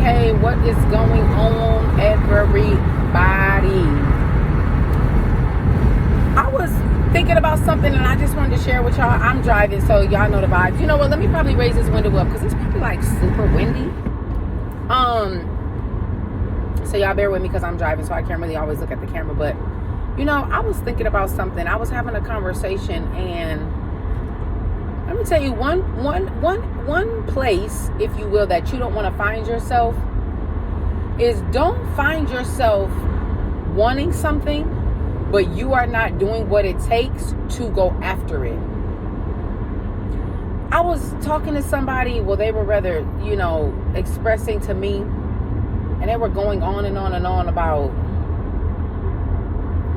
Hey, what is going on, everybody? I was thinking about something and I just wanted to share with y'all. I'm driving, so y'all know the vibes. You know what? Let me probably raise this window up because it's probably like super windy. So y'all bear with me because I'm driving, so I can't really always look at the camera. But you know, I was thinking about something. I was having a conversation, and let me tell you one place, if you will, that you don't want to find yourself is don't find yourself wanting something, but you are not doing what it takes to go after it. I was talking to somebody, well, they were rather, expressing to me, and they were going on and on and on about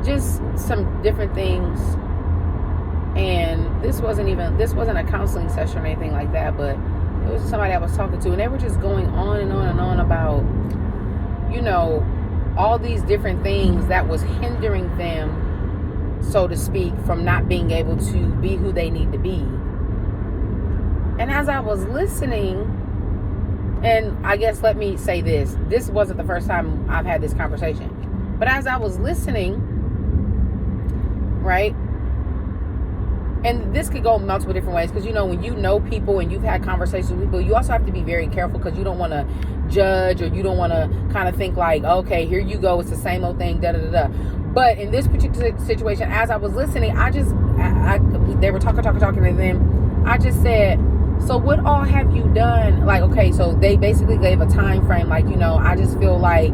just some different things. And this wasn't a counseling session or anything like that, but it was somebody I was talking to, and they were just going on and on and on about, all these different things that was hindering them, so to speak, from not being able to be who they need to be. And as I was listening, and I guess let me say this wasn't the first time I've had this conversation, but as I was listening, right, and this could go multiple different ways, because when you know people and you've had conversations with people, you also have to be very careful, because you don't want to judge, or you don't want to kind of think like, okay, here you go, it's the same old thing, da da da da. But in this particular situation, as I was listening, they were talking, and then I just said, so what all have you done? Like, okay, so they basically gave a time frame, like, I just feel like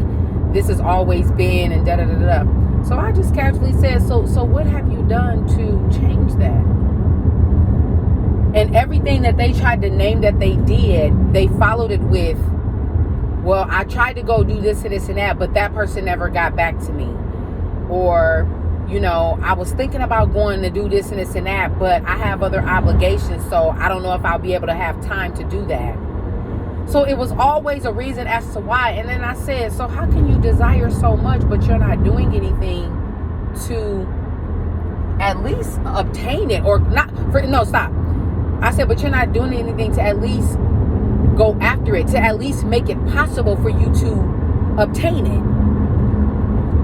this has always been, and da da da da. So I just casually said, so what have you done to change that? And everything that they tried to name that they did, they followed it with, well, I tried to go do this and this and that, but that person never got back to me. Or, I was thinking about going to do this and this and that, but I have other obligations, so I don't know if I'll be able to have time to do that. So it was always a reason as to why. And then I said, so how can you desire so much, but you're not doing anything to at least obtain it? Or not, no, stop. I said, but you're not doing anything to at least go after it, to at least make it possible for you to obtain it.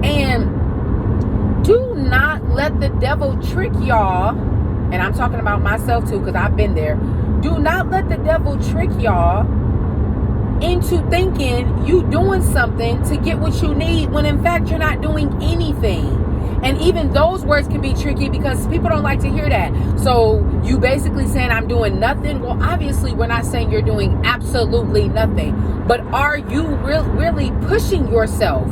And do not let the devil trick y'all. And I'm talking about myself too, because I've been there. Do not let the devil trick y'all into thinking you doing something to get what you need, when in fact you're not doing anything. And even those words can be tricky, because people don't like to hear that. So you basically saying I'm doing nothing. Well, obviously we're not saying you're doing absolutely nothing, but are you really pushing yourself,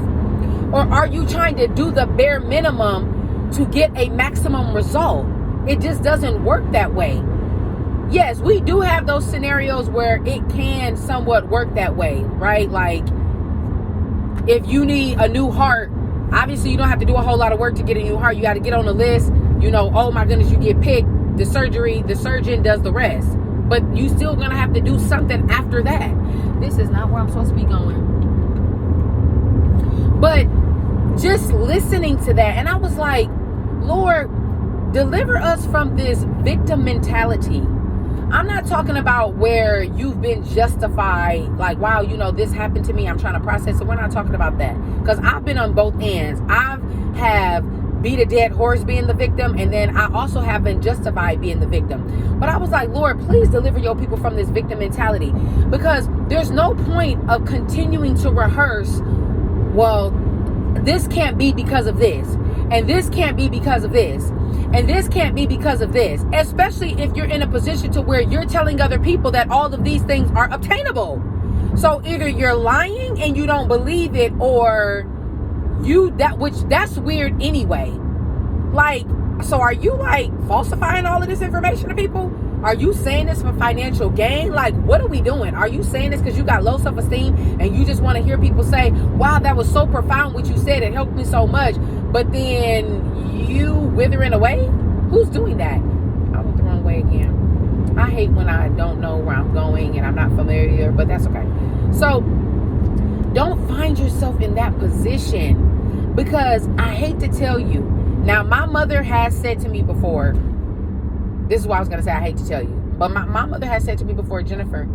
or are you trying to do the bare minimum to get a maximum result? It just doesn't work that way. Yes, we do have those scenarios where it can somewhat work that way, right? Like, if you need a new heart, obviously you don't have to do a whole lot of work to get a new heart. You got to get on the list, oh my goodness, you get picked, the surgeon does the rest. But you still gonna have to do something after that. This is not where I'm supposed to be going. But just listening to that, and I was like, Lord, deliver us from this victim mentality. I'm not talking about where you've been justified, like, wow, this happened to me, I'm trying to process it. We're not talking about that, because I've been on both ends. I have beat a dead horse being the victim, and then I also have been justified being the victim. But I was like, Lord, please deliver your people from this victim mentality, because there's no point of continuing to rehearse, well, this can't be because of this, and this can't be because of this, and this can't be because of this, especially if you're in a position to where you're telling other people that all of these things are obtainable. So either you're lying and you don't believe it, or that's weird anyway. Like, so are you like falsifying all of this information to people? Are you saying this for financial gain? Like, what are we doing? Are you saying this because you got low self-esteem and you just want to hear people say, wow, that was so profound what you said, it helped me so much, but then you withering away? Who's doing that? I went the wrong way again. I hate when I don't know where I'm going and I'm not familiar, but that's okay. So don't find yourself in that position, because I hate to tell you. Now, my mother has said to me before, this is what I was going to say, I hate to tell you, but my mother has said to me before, Jennifer,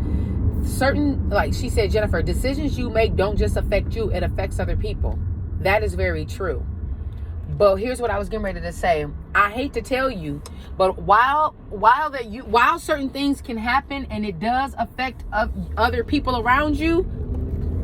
certain, like she said, Jennifer, decisions you make don't just affect you, it affects other people. That is very true. But here's what I was getting ready to say. I hate to tell you, but while certain things can happen and it does affect other people around you,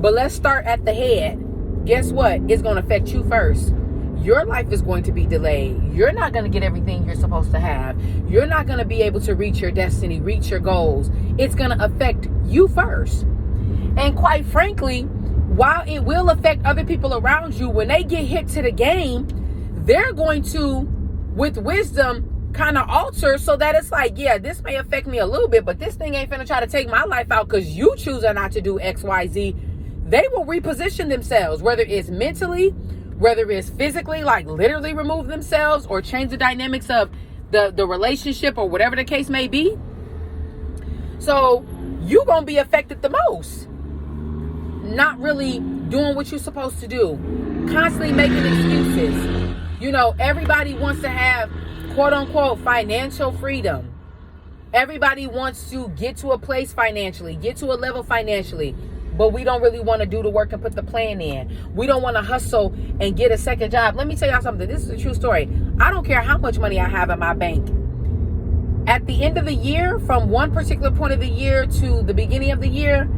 but let's start at the head. Guess what? It's going to affect you first. Your life is going to be delayed. You're not going to get everything you're supposed to have. You're not going to be able to reach your destiny, reach your goals. It's going to affect you first. And quite frankly, while it will affect other people around you, when they get hit to the game, they're going to, with wisdom, kind of alter so that it's like, yeah, this may affect me a little bit, but this thing ain't finna try to take my life out because you choose not to do X, Y, Z. They will reposition themselves, whether it's mentally, whether it's physically, like literally remove themselves or change the dynamics of the relationship or whatever the case may be. So you're going to be affected the most. Not really doing what you're supposed to do. Constantly making excuses. You know, everybody wants to have, quote unquote, financial freedom. Everybody wants to get to a place financially, get to a level financially. But we don't really want to do the work and put the plan in. We don't want to hustle and get a second job. Let me tell y'all something. This is a true story. I don't care how much money I have in my bank. At the end of the year, from one particular point of the year to the beginning of the year,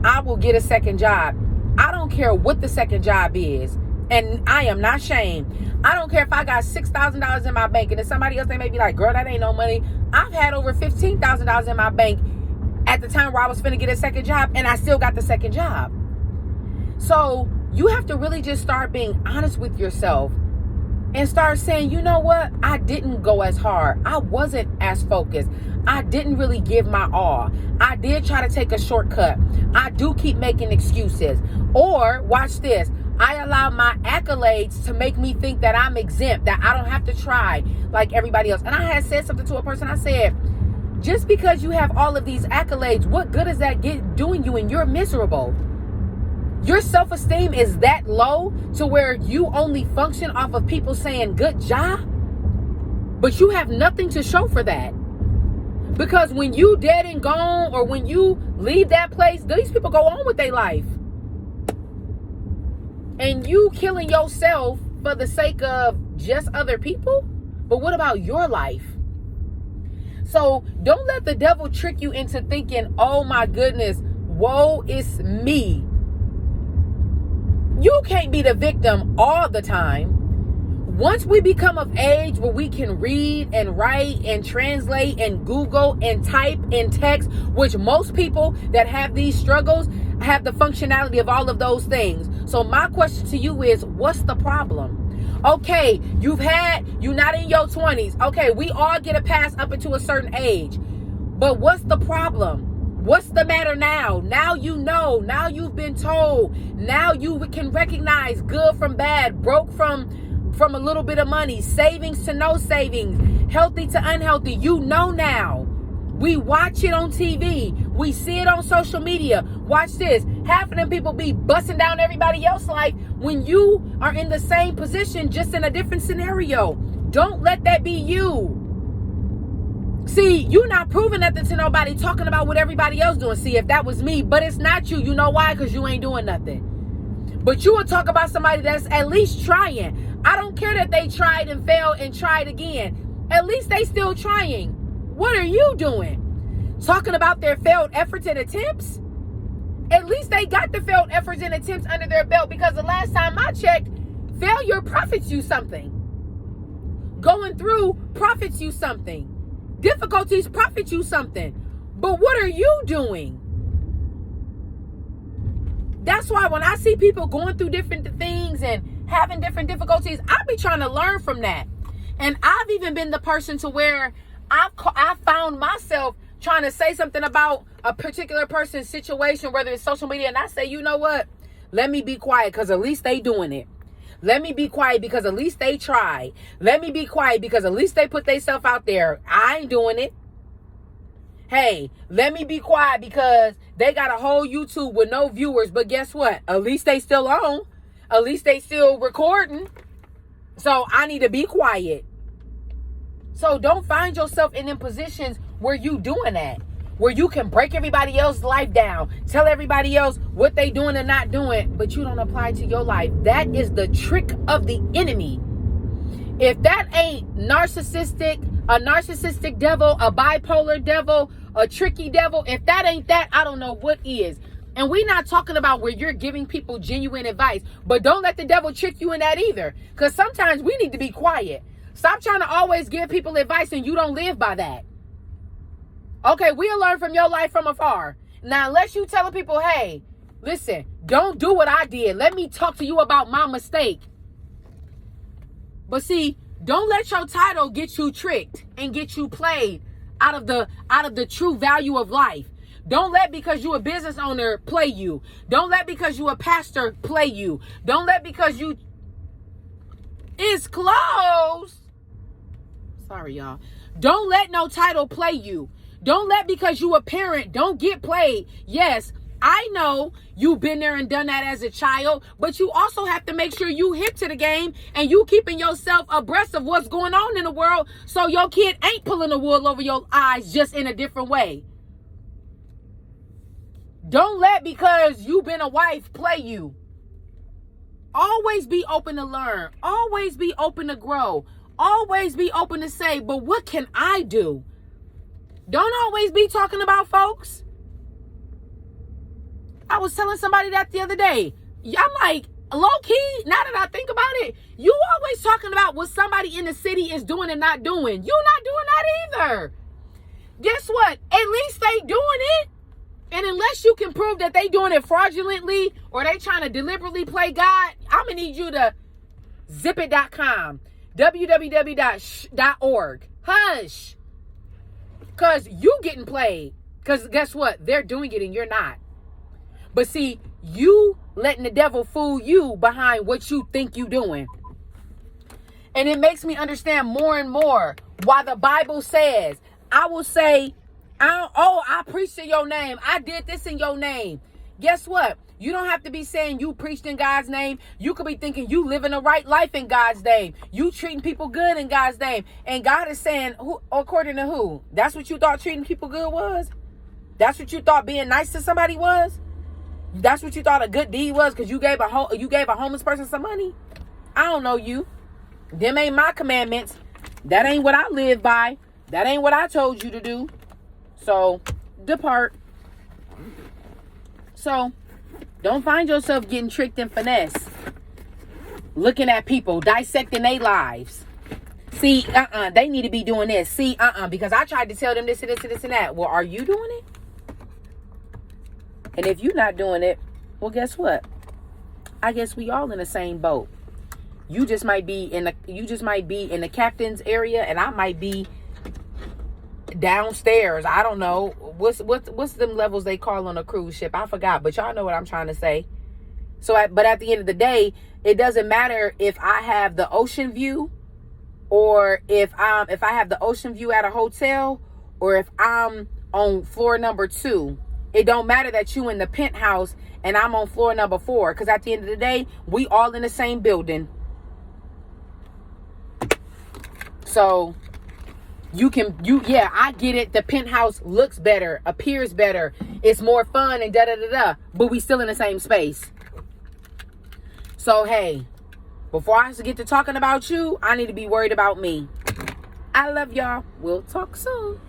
I will get a second job. I don't care what the second job is. And I am not ashamed. I don't care if I got $6,000 in my bank. And then somebody else, they may be like, girl, that ain't no money. I've had over $15,000 in my bank at the time where I was finna get a second job, and I still got the second job. So you have to really just start being honest with yourself and start saying, you know what? I didn't go as hard. I wasn't as focused. I didn't really give my all. I did try to take a shortcut. I do keep making excuses. Or watch this. I allow my accolades to make me think that I'm exempt, that I don't have to try like everybody else. And I had said something to a person. I said, just because you have all of these accolades, what good is that doing you and you're miserable? Your self-esteem is that low to where you only function off of people saying good job, but you have nothing to show for that. Because when you dead and gone, or when you leave that place, these people go on with their life. And you killing yourself for the sake of just other people? But what about your life? So don't let the devil trick you into thinking, oh my goodness, woe is me. You can't be the victim all the time. Once we become of age where we can read and write and translate and Google and type and text, which most people that have these struggles have the functionality of all of those things. So my question to you is, what's the problem? Okay, you're not in your 20s. Okay, we all get a pass up into a certain age. But what's the problem? What's the matter now? Now you know. Now you've been told. Now you can recognize good from bad, broke from a little bit of money, savings to no savings, healthy to unhealthy. You know now. We watch it on TV. We see it on social media. Watch this. Half of them people be busting down everybody else's life when you are in the same position, just in a different scenario. Don't let that be you. See, you're not proving nothing to nobody talking about what everybody else doing. See, if that was me, but it's not you. You know why? Because you ain't doing nothing. But you will talk about somebody that's at least trying. I don't care that they tried and failed and tried again. At least they still trying. What are you doing? Talking about their failed efforts and attempts? At least they got the failed efforts and attempts under their belt, because the last time I checked, failure profits you something. Going through profits you something. Difficulties profit you something. But what are you doing? That's why when I see people going through different things and having different difficulties, I be trying to learn from that. And I've even been the person to where I found myself trying to say something about a particular person's situation, whether it's social media, and I say, you know what? Let me be quiet, because at least they doing it. Let me be quiet because at least they tried. Let me be quiet because at least they put themselves out there. I ain't doing it. Hey, let me be quiet because they got a whole YouTube with no viewers, but guess what? At least they still on. At least they still recording. So I need to be quiet. So don't find yourself in them positions where you doing that. where you can break everybody else's life down, tell everybody else what they doing and not doing, but you don't apply it to your life. That is the trick of the enemy. If that ain't a narcissistic devil, a bipolar devil, a tricky devil, if that ain't that, I don't know what is. And we're not talking about where you're giving people genuine advice, but don't let the devil trick you in that either. Because sometimes we need to be quiet. Stop trying to always give people advice and you don't live by that. Okay, we'll learn from your life from afar. Now, unless you telling people, hey, listen, don't do what I did. Let me talk to you about my mistake. But see, don't let your title get you tricked and get you played out of the true value of life. Don't let because you a business owner play you. Don't let because you a pastor play you. Don't let because you is closed. Sorry, y'all. Don't let no title play you. Don't let because you a parent, don't get played. Yes, I know you've been there and done that as a child, but you also have to make sure you hip to the game and you keeping yourself abreast of what's going on in the world so your kid ain't pulling the wool over your eyes just in a different way. Don't let because you've been a wife play you. Always be open to learn. Always be open to grow. Always be open to say, but what can I do? Don't always be talking about folks. I was telling somebody that the other day. I'm like, low key, now that I think about it, you always talking about what somebody in the city is doing and not doing. You're not doing that either. Guess what? At least they doing it. And unless you can prove that they doing it fraudulently or they trying to deliberately play God, I'm going to need you to zipit.com, www.org. Hush. Because you getting played. Because guess what? They're doing it and you're not. But see, you letting the devil fool you behind what you think you doing. And it makes me understand more and more why the Bible says, I will say, I preached in your name. I did this in your name. Guess what? You don't have to be saying you preached in God's name. You could be thinking you living a right life in God's name. You treating people good in God's name. And God is saying, who, according to who? That's what you thought treating people good was? That's what you thought being nice to somebody was? That's what you thought a good deed was because you gave a homeless person some money? I don't know you. Them ain't my commandments. That ain't what I live by. That ain't what I told you to do. So, depart. So, don't find yourself getting tricked and finesse. Looking at people, dissecting their lives. See, they need to be doing this. See, because I tried to tell them this and this and this and that. Well, are you doing it? And if you're not doing it, well, guess what? I guess we all in the same boat. You just might be in the captain's area, and I might be downstairs. I don't know what's them levels they call on a cruise ship. I forgot, but y'all know what I'm trying to say. So, but at the end of the day, it doesn't matter if I have the ocean view, or if I have the ocean view at a hotel, or if I'm on floor number 2. It don't matter that you in the penthouse and I'm on floor number 4, because at the end of the day, we all in the same building. So I get it. The penthouse looks better, appears better, it's more fun and but we still in the same space. So hey, before I get to talking about you, I need to be worried about me. I love y'all. We'll talk soon.